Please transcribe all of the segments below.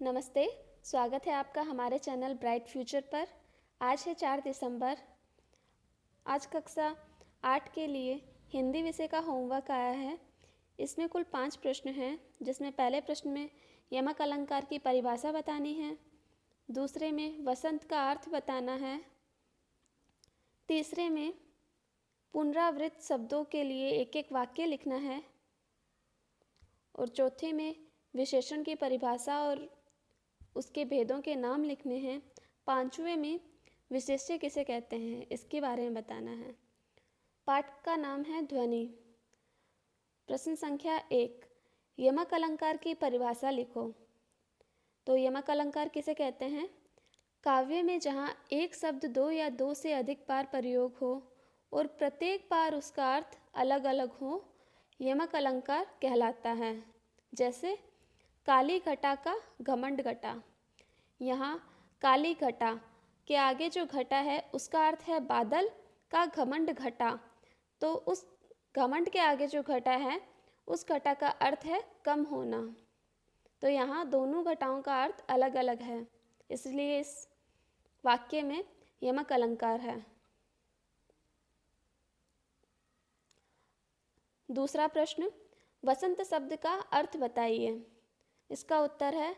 नमस्ते, स्वागत है आपका हमारे चैनल ब्राइट फ्यूचर पर। आज है 4 दिसंबर। आज कक्षा 8 के लिए हिंदी विषय का होमवर्क आया है। इसमें कुल 5 प्रश्न हैं, जिसमें पहले प्रश्न में यमक अलंकार की परिभाषा बतानी है, दूसरे में वसंत का अर्थ बताना है, तीसरे में पुनरावृत्त शब्दों के लिए एक एक वाक्य लिखना है और चौथे में विशेषण की परिभाषा और उसके भेदों के नाम लिखने हैं। पांचवें में विशेष्य किसे कहते हैं इसके बारे में बताना है। पाठ का नाम है ध्वनि। प्रश्न संख्या 1, यमक अलंकार की परिभाषा लिखो। तो यमक अलंकार किसे कहते हैं? काव्य में जहाँ एक शब्द दो या दो से अधिक बार प्रयोग हो और प्रत्येक बार उसका अर्थ अलग अलग हो, यमक अलंकार कहलाता है। जैसे काली घटा का घमंड घटा। यहाँ काली घटा के आगे जो घटा है उसका अर्थ है बादल का घमंड घटा, तो उस घमंड के आगे जो घटा है उस घटा का अर्थ है कम होना। तो यहाँ दोनों घटाओं का अर्थ अलग अलग है, इसलिए इस वाक्य में यमक अलंकार है। दूसरा प्रश्न, वसंत शब्द का अर्थ बताइए। इसका उत्तर है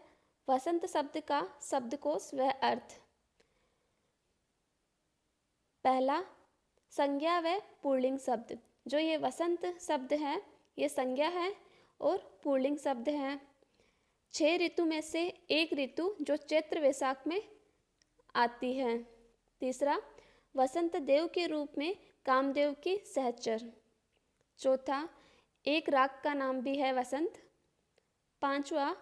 वसंत शब्द का शब्दकोश व अर्थ। पहला, संज्ञा व पुल्लिंग शब्द। जो ये वसंत शब्द है ये संज्ञा है और पुल्लिंग शब्द है। 6 ऋतु में से एक ऋतु जो चैत्र वैशाख में आती है। तीसरा, वसंत देव के रूप में कामदेव की सहचर। चौथा, एक राग का नाम भी है वसंत। पांचवा,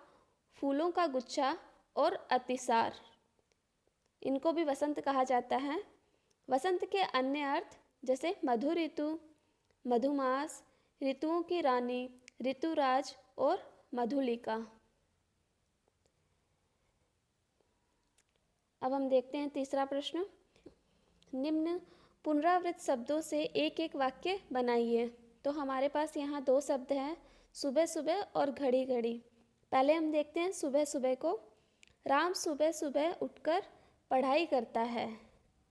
फूलों का गुच्छा और अतिसार, इनको भी वसंत कहा जाता है। वसंत के अन्य अर्थ जैसे मधु ऋतु, मधुमास, ऋतुओं की रानी, ऋतुराज और मधुलिका। अब हम देखते हैं तीसरा प्रश्न। निम्न पुनरावृत्त शब्दों से एक एक वाक्य बनाइए। तो हमारे पास यहाँ 2 शब्द हैं, सुबह सुबह और घड़ी घड़ी। पहले हम देखते हैं सुबह सुबह को। राम सुबह सुबह उठकर पढ़ाई करता है।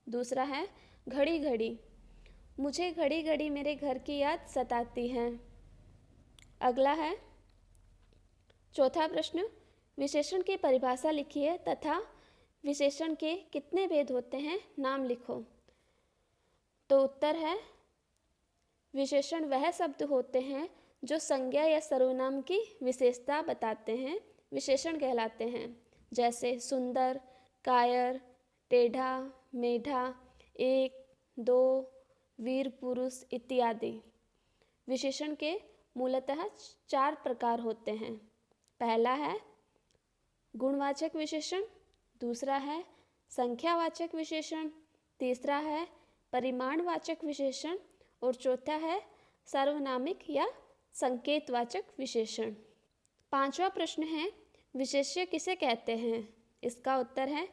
दूसरा है घड़ी घड़ी, मुझे घड़ी घड़ी मेरे घर की याद सताती है। अगला है चौथा प्रश्न, विशेषण की परिभाषा लिखिए तथा विशेषण के कितने भेद होते हैं नाम लिखो। तो उत्तर है विशेषण वह शब्द होते हैं जो संज्ञा या सर्वनाम की विशेषता बताते हैं, विशेषण कहलाते हैं। जैसे सुंदर, कायर, टेढ़ा, मेढ़ा, एक, दो, वीर पुरुष इत्यादि। विशेषण के मूलतः 4 प्रकार होते हैं। पहला है गुणवाचक विशेषण, दूसरा है संख्यावाचक विशेषण, तीसरा है परिमाणवाचक विशेषण और चौथा है सार्वनामिक या संकेतवाचक विशेषण। पांचवा प्रश्न है विशेष्य किसे कहते हैं। इसका उत्तर है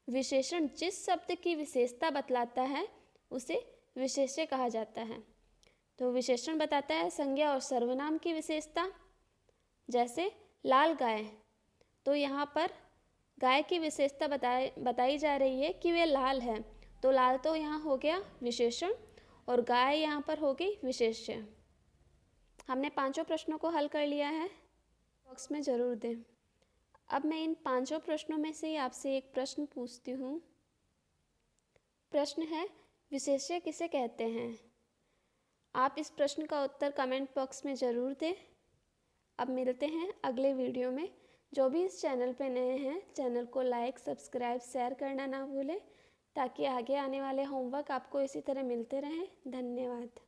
विशेषण जिस शब्द की विशेषता बतलाता है उसे विशेष्य कहा जाता है। तो विशेषण बताता है संज्ञा और सर्वनाम की विशेषता। जैसे लाल गाय, तो यहाँ पर गाय की विशेषता बताई जा रही है कि वे लाल है, तो लाल तो यहाँ हो गया विशेषण और गाय यहाँ पर हो गई विशेष्य। हमने 5 प्रश्नों को हल कर लिया है, बॉक्स में ज़रूर दें। अब मैं इन 5 प्रश्नों में से आपसे एक प्रश्न पूछती हूँ। प्रश्न है विशेष्य किसे कहते हैं। आप इस प्रश्न का उत्तर कमेंट बॉक्स में ज़रूर दें। अब मिलते हैं अगले वीडियो में। जो भी इस चैनल पे नए हैं, चैनल को लाइक, सब्सक्राइब, शेयर करना ना भूलें, ताकि आगे आने वाले होमवर्क आपको इसी तरह मिलते रहें। धन्यवाद।